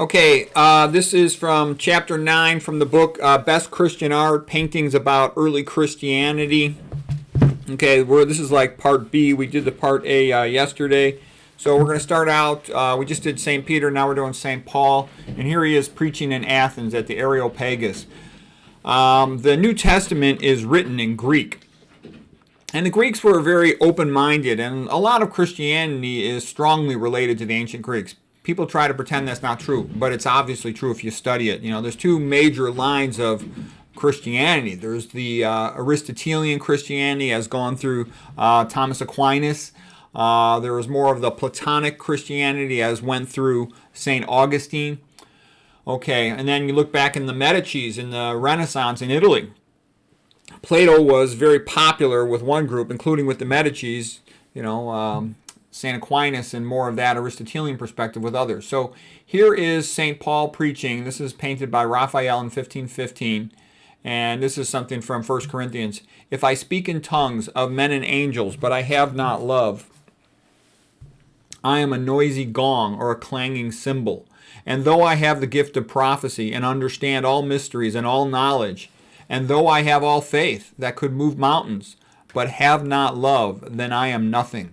Okay, this is from chapter 9 from the book Best Christian Art, Paintings About Early Christianity. Okay, this is like part B. We did the part A yesterday. So we're going to start out, we just did St. Peter, now we're doing St. Paul. And here he is preaching in Athens at the Areopagus. The New Testament is written in Greek. And the Greeks were very open-minded, and a lot of Christianity is strongly related to the ancient Greeks. People try to pretend that's not true, but it's obviously true if you study it. You know, there's two major lines of Christianity. There's the Aristotelian Christianity, as gone through Thomas Aquinas. There was more of the Platonic Christianity, as went through St. Augustine. Okay, and then you look back in the Medicis in the Renaissance in Italy. Plato was very popular with one group, including with the Medicis, St. Aquinas and more of that Aristotelian perspective with others. So here is St. Paul preaching. This is painted by Raphael in 1515. And this is something from 1 Corinthians. If I speak in tongues of men and angels, but I have not love, I am a noisy gong or a clanging cymbal. And though I have the gift of prophecy and understand all mysteries and all knowledge, and though I have all faith that could move mountains, but have not love, then I am nothing.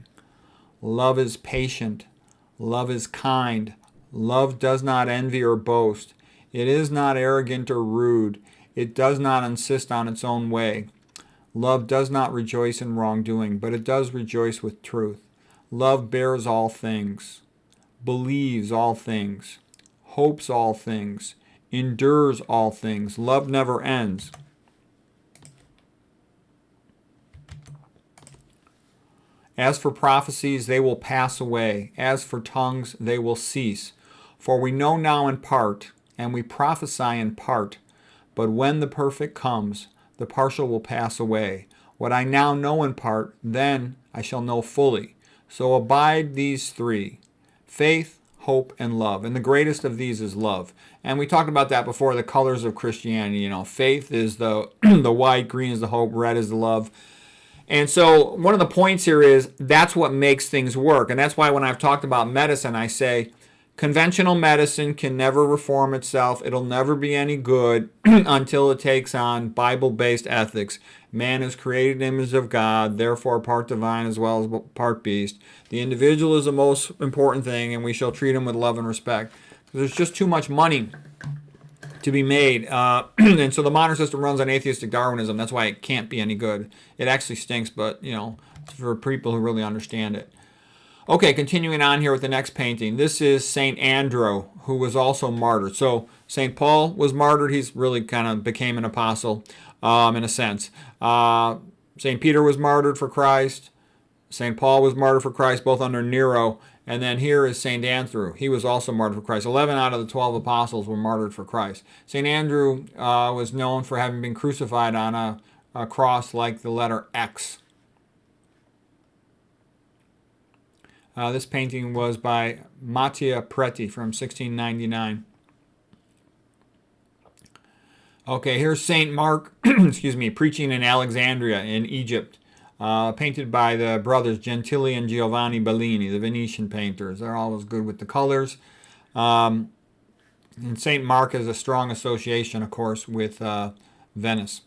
Love is patient. Love is kind. Love does not envy or boast. It is not arrogant or rude. It does not insist on its own way. Love does not rejoice in wrongdoing, but it does rejoice with truth. Love bears all things, believes all things, hopes all things, endures all things. Love never ends. As for prophecies, they will pass away. As for tongues, they will cease. For we know now in part, and we prophesy in part. But when the perfect comes, the partial will pass away. What I now know in part, then I shall know fully. So abide these three: faith, hope, and love. And the greatest of these is love. And we talked about that before, the colors of Christianity. Faith is the the white, green is the hope, red is the love. And so one of the points here is that's what makes things work. And that's why when I've talked about medicine, I say conventional medicine can never reform itself. It'll never be any good until it takes on Bible-based ethics. Man is created in the image of God, therefore part divine as well as part beast. The individual is the most important thing, and we shall treat him with love and respect. There's just too much money to be made. And so the modern system runs on atheistic Darwinism. That's why it can't be any good. It actually stinks, but, for people who really understand it. Okay, continuing on here with the next painting. This is St. Andrew, who was also martyred. So St. Paul was martyred. He's really kind of became an apostle in a sense. St. Peter was martyred for Christ. St. Paul was martyred for Christ, both under Nero. And then here is St. Andrew. He was also martyred for Christ. 11 out of the 12 apostles were martyred for Christ. St. Andrew was known for having been crucified on a cross like the letter X. This painting was by Mattia Preti from 1699. Okay, here's St. Mark, preaching in Alexandria in Egypt. Painted by the brothers Gentili and Giovanni Bellini, the Venetian painters. They're always good with the colors. And St. Mark has a strong association, of course, with Venice.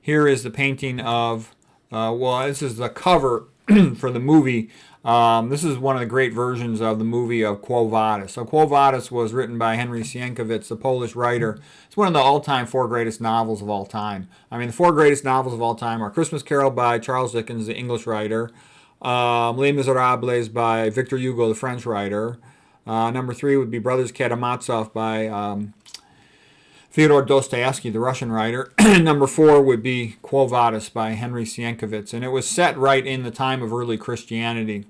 Here is the painting of, this is the cover for the movie. This is one of the great versions of the movie of Quo Vadis. So Quo Vadis was written by Henry Sienkiewicz, the Polish writer. It's one of the all-time four greatest novels of all time. I mean, the four greatest novels of all time are Christmas Carol by Charles Dickens, the English writer, Les Miserables by Victor Hugo, the French writer. Number 3 would be Brothers Karamazov by Fyodor Dostoevsky, the Russian writer. Number 4 would be Quo Vadis by Henry Sienkiewicz. And it was set right in the time of early Christianity.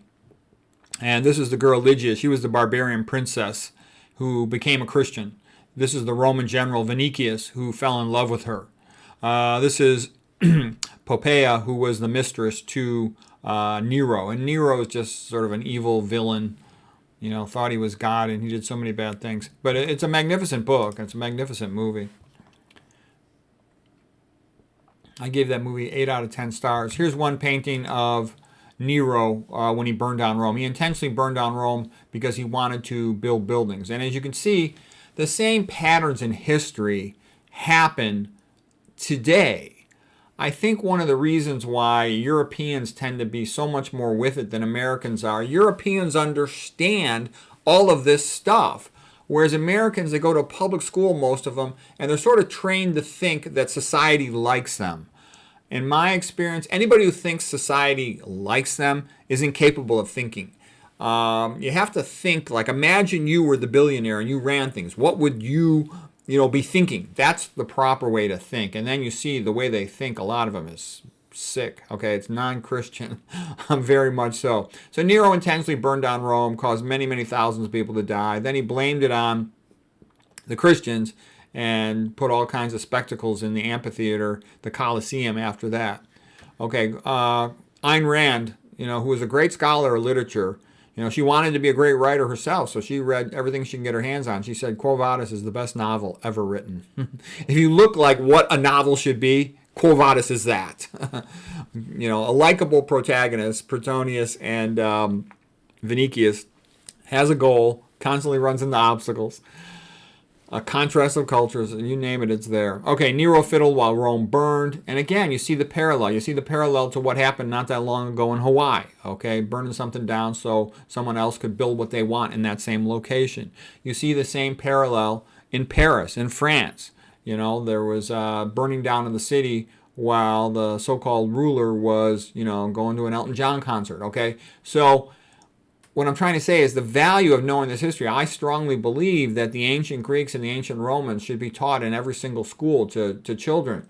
And this is the girl Lygia. She was the barbarian princess who became a Christian. This is the Roman general Vinicius who fell in love with her. This is Poppaea, who was the mistress to Nero. And Nero is just sort of an evil villain, thought he was God, and he did so many bad things. But it's a magnificent book. It's a magnificent movie. I gave that movie 8 out of 10 stars. Here's one painting of Nero when he burned down Rome. He intentionally burned down Rome because he wanted to build buildings. And as you can see, the same patterns in history happen today. I think one of the reasons why Europeans tend to be so much more with it than Americans are, Europeans understand all of this stuff. Whereas Americans, they go to public school, most of them, and they're sort of trained to think that society likes them. In my experience, anybody who thinks society likes them is incapable of thinking. You have to think, like, imagine you were the billionaire and you ran things. What would you be thinking? That's the proper way to think. And then you see the way they think, a lot of them is sick. Okay, it's non-Christian, very much so. So Nero intentionally burned down Rome, caused many, many thousands of people to die. Then he blamed it on the Christians and put all kinds of spectacles in the amphitheater, the Colosseum after that. Okay, Ayn Rand, who was a great scholar of literature, she wanted to be a great writer herself, so she read everything she can get her hands on. She said Quo Vadis is the best novel ever written. If you look like what a novel should be, Quo Vadis is that. A likable protagonist, Pretonius and Vinicius, has a goal, constantly runs into obstacles. A contrast of cultures, you name it, it's there. Okay, Nero fiddled while Rome burned. And again, you see the parallel. You see the parallel to what happened not that long ago in Hawaii. Okay, burning something down so someone else could build what they want in that same location. You see the same parallel in Paris, in France. There was burning down in the city while the so-called ruler was, going to an Elton John concert. Okay, so what I'm trying to say is the value of knowing this history. I strongly believe that the ancient Greeks and the ancient Romans should be taught in every single school to children.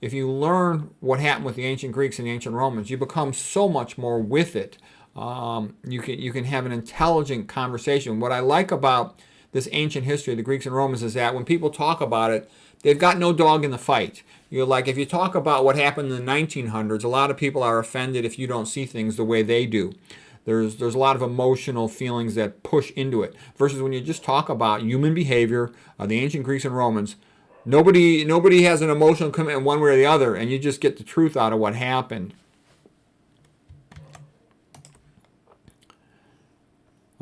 If you learn what happened with the ancient Greeks and the ancient Romans, you become so much more with it. You can have an intelligent conversation. What I like about this ancient history of the Greeks and Romans is that when people talk about it, they've got no dog in the fight. Like if you talk about what happened in the 1900s, a lot of people are offended if you don't see things the way they do. There's a lot of emotional feelings that push into it. Versus when you just talk about human behavior of the ancient Greeks and Romans, nobody has an emotional commitment one way or the other, and you just get the truth out of what happened.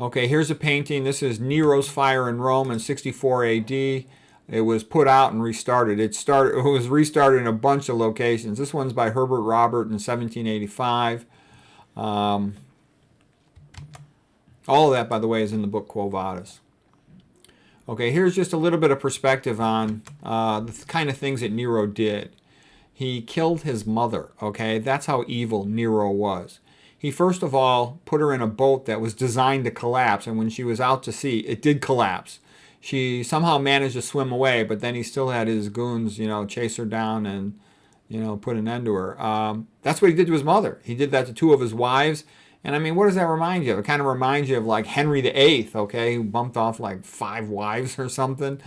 Okay, here's a painting. This is Nero's fire in Rome in 64 A.D. It was put out and restarted. It was restarted in a bunch of locations. This one's by Herbert Robert in 1785. All of that, by the way, is in the book Quo Vadis. Okay, here's just a little bit of perspective on the kind of things that Nero did. He killed his mother, okay? That's how evil Nero was. He first of all put her in a boat that was designed to collapse, and when she was out to sea, it did collapse. She somehow managed to swim away, but then he still had his goons, chase her down and, put an end to her. That's what he did to his mother. He did that to two of his wives. And I mean, what does that remind you of? It kind of reminds you of like Henry VIII, okay, who bumped off like 5 wives or something.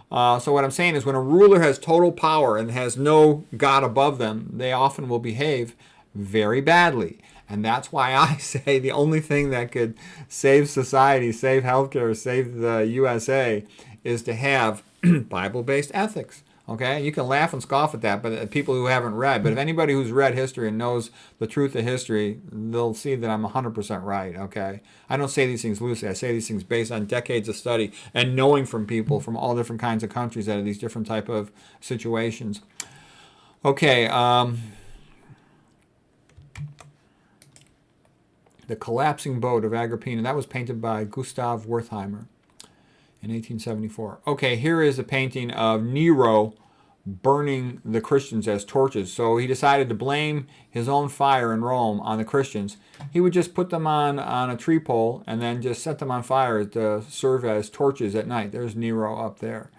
So what I'm saying is when a ruler has total power and has no God above them, they often will behave very badly. And that's why I say the only thing that could save society, save healthcare, save the USA is to have Bible-based ethics. Okay, you can laugh and scoff at that, but people who haven't read. But if anybody who's read history and knows the truth of history, they'll see that I'm 100% right. Okay, I don't say these things loosely. I say these things based on decades of study and knowing from people from all different kinds of countries that are these different type of situations. Okay, the collapsing boat of Agrippina. That was painted by Gustav Wertheimer in 1874. Okay, here is a painting of Nero burning the Christians as torches. So he decided to blame his own fire in Rome on the Christians. He would just put them on a tree pole and then just set them on fire to serve as torches at night. There's Nero up there.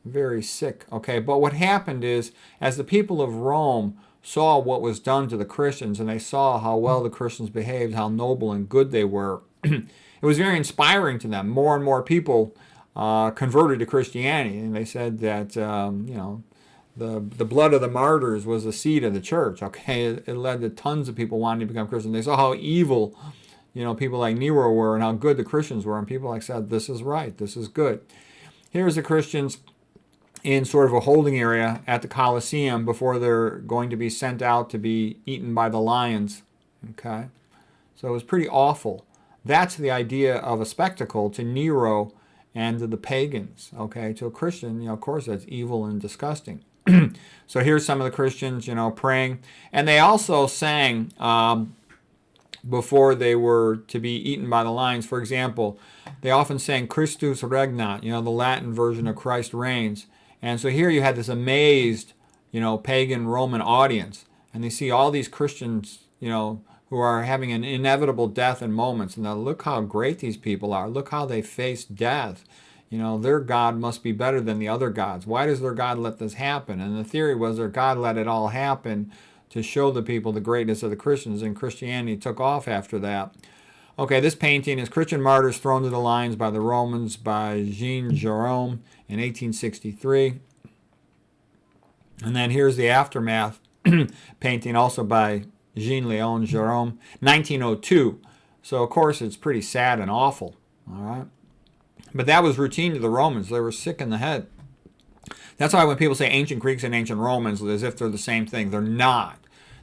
Very sick. Okay, but what happened is, as the people of Rome saw what was done to the Christians and they saw how well the Christians behaved, how noble and good they were, it was very inspiring to them. More and more people converted to Christianity, and they said that the blood of the martyrs was the seed of the church. Okay, it led to tons of people wanting to become Christians. They saw how evil, people like Nero were, and how good the Christians were, and people said, "This is right, this is good." Here's the Christians in sort of a holding area at the Colosseum before they're going to be sent out to be eaten by the lions. Okay, So it was pretty awful. That's the idea of a spectacle to Nero and to the pagans. Okay, to a Christian, of course, that's evil and disgusting. So here's some of the Christians, praying. And they also sang before they were to be eaten by the lions. For example, they often sang Christus regnat, the Latin version of Christ reigns. And so here you had this amazed, pagan Roman audience. And they see all these Christians, who are having an inevitable death in moments. And now look how great these people are. Look how they face death. Their God must be better than the other gods. Why does their God let this happen? And the theory was their God let it all happen to show the people the greatness of the Christians, and Christianity took off after that. Okay, this painting is Christian Martyrs Thrown to the Lions by the Romans by Jean Jerome in 1863. And then here's the aftermath painting, also by Jean-Léon Jerome, 1902. So, of course, it's pretty sad and awful, all right? But that was routine to the Romans. They were sick in the head. That's why when people say ancient Greeks and ancient Romans, as if they're the same thing, they're not.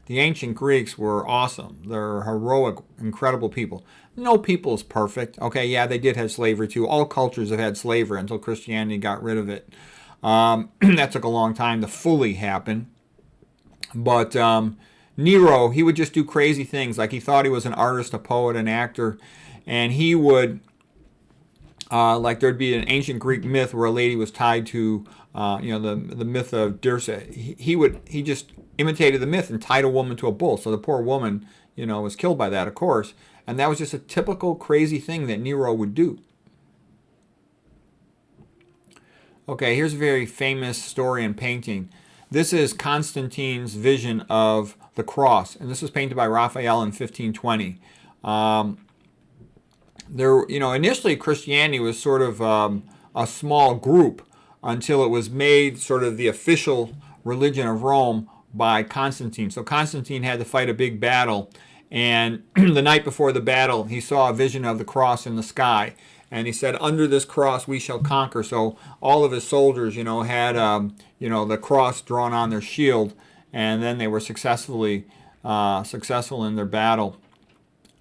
The ancient Greeks were awesome. They're heroic, incredible people. No people is perfect. Okay, yeah, they did have slavery too. All cultures have had slavery until Christianity got rid of it. That took a long time to fully happen. But Nero, he would just do crazy things. Like he thought he was an artist, a poet, an actor, and he would, like there'd be an ancient Greek myth where a lady was tied to, the myth of Dirce. He just imitated the myth and tied a woman to a bull. So the poor woman, was killed by that, of course. And that was just a typical crazy thing that Nero would do. Okay, here's a very famous story and painting. This is Constantine's vision of the cross, and this was painted by Raphael in 1520. Initially Christianity was sort of a small group until it was made sort of the official religion of Rome by Constantine. So Constantine had to fight a big battle, and the night before the battle, he saw a vision of the cross in the sky. And he said, under this cross we shall conquer. So all of his soldiers, had, the cross drawn on their shield. And then they were successful in their battle.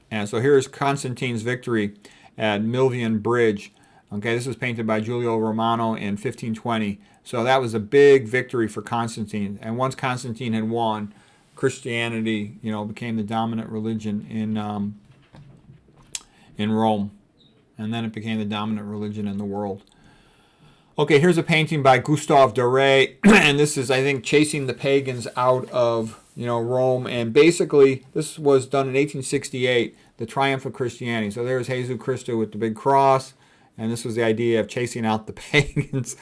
And so here's Constantine's victory at Milvian Bridge. Okay, this was painted by Giulio Romano in 1520. So that was a big victory for Constantine. And once Constantine had won, Christianity, became the dominant religion in Rome. And then it became the dominant religion in the world. Okay, here's a painting by Gustave Doré, and this is, I think, chasing the pagans out of, Rome. And basically, this was done in 1868, the triumph of Christianity. So there's Jesus Christo with the big cross, and this was the idea of chasing out the pagans.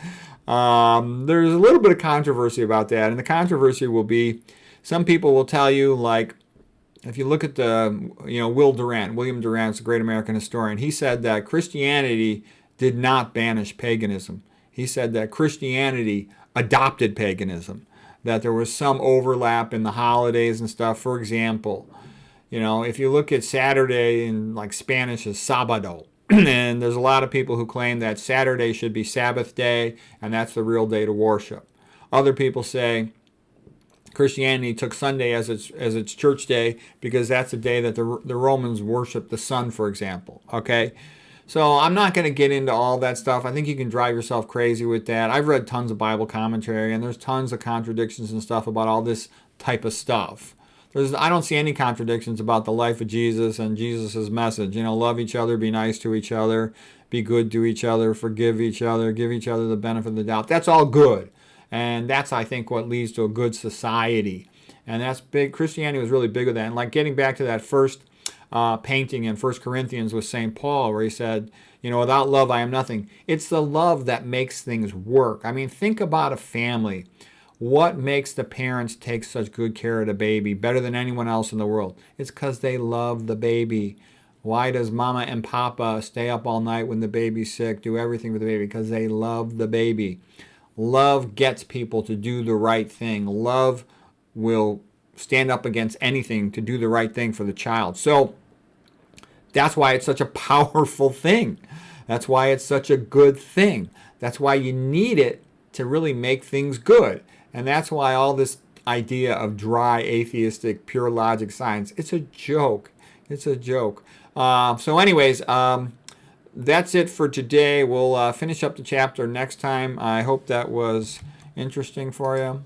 There's a little bit of controversy about that, and the controversy will be, some people will tell you, like, if you look at William Durant's a great American historian, he said that Christianity did not banish paganism. He said that Christianity adopted paganism, that there was some overlap in the holidays and stuff. For example, if you look at Saturday in like Spanish is sábado, and there's a lot of people who claim that Saturday should be Sabbath day, and that's the real day to worship. Other people say Christianity took Sunday as its church day because that's the day that the Romans worshiped the sun, for example. Okay, so I'm not going to get into all that stuff. I think you can drive yourself crazy with that. I've read tons of Bible commentary, and there's tons of contradictions and stuff about all this type of stuff. I don't see any contradictions about the life of Jesus and Jesus' message. Love each other, be nice to each other, be good to each other, forgive each other, give each other the benefit of the doubt. That's all good. And that's, I think, what leads to a good society. And that's big. Christianity was really big with that. And like getting back to that first painting in 1 Corinthians with St. Paul, where he said, without love I am nothing. It's the love that makes things work. I mean, think about a family. What makes the parents take such good care of the baby, better than anyone else in the world? It's because they love the baby. Why does mama and papa stay up all night when the baby's sick, do everything for the baby? Because they love the baby. Love gets people to do the right thing. Love will stand up against anything to do the right thing for the child. So that's why it's such a powerful thing. That's why it's such a good thing. That's why you need it to really make things good. And that's why all this idea of dry, atheistic, pure logic science, it's a joke. It's a joke. So anyways, that's it for today. We'll finish up the chapter next time. I hope that was interesting for you.